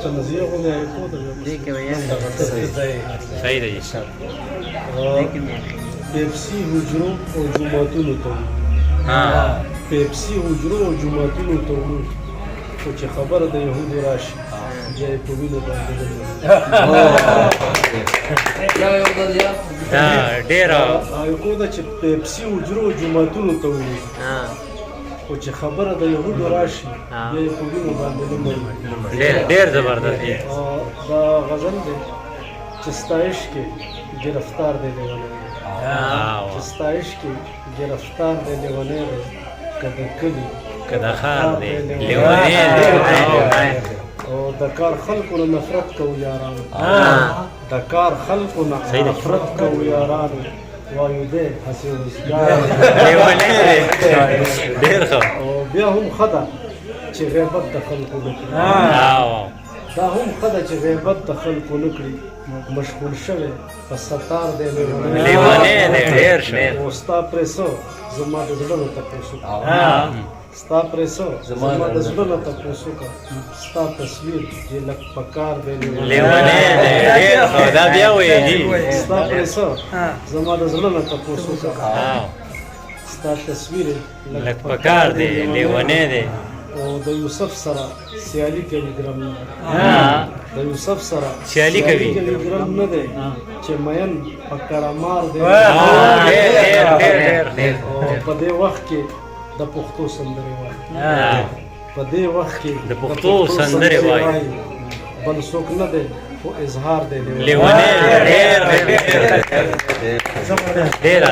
تنزیه غو نه کو ته دې کې وایي صحیح دی پیپسي حجرو او جماعتونو ته ها پیپسي حجرو او جماعتونو ته خو چې خبره د یهودو راشي بیا یې په وینو باندې دا ډېره کو ده چې پیپسي حجرو او جماعتونو ته وایي خو چې خبره د یهودو راشي بیا یې په وینو باندې نه مري ډېر زبردست دی دا غزل دی چې ستایش کې گرفتار دی لیونی چې ستایش کې گرفتار دی لیونی دی که د کلي که د ښار دی لیونی دی او د کار خلکو نه نفرت کوو یارانو د کار خلکو نه نفرت کوو یارانو وایو دی هسې وزګار لیونی دی ډېر ښه او بیا هم ښه ده چې غیبت د خلکو نه کړي دا هم ښه ده چې غیبت د خلکو نه کړي مشغول شوی په ستار دی لیونی دی ډېر ښه او ستا پرې څه زما د زړه نه تپوس وکړه ستا پرې څه زما د زړه نه تپوس وکړه ستا تصویر یې لږ په کار دی لیونی دی ډېر ښه دا بیا ویلي ستا پرې څه زما د زړه نه تپوس وکړه ستا تصویر یې لږ په کار دی لیونی دی او د یوسف سره سیالي کوي ګرم نه د یوسف سره سیالي کوي ګرم نه دی چې مین په کړمار دی او په دې وخت کې د پښتو سندرې وایي په دې وخت کې د پښتو سندرې وایي بل څوک نه دی خو اظهار دی لیونی ډېر ډېر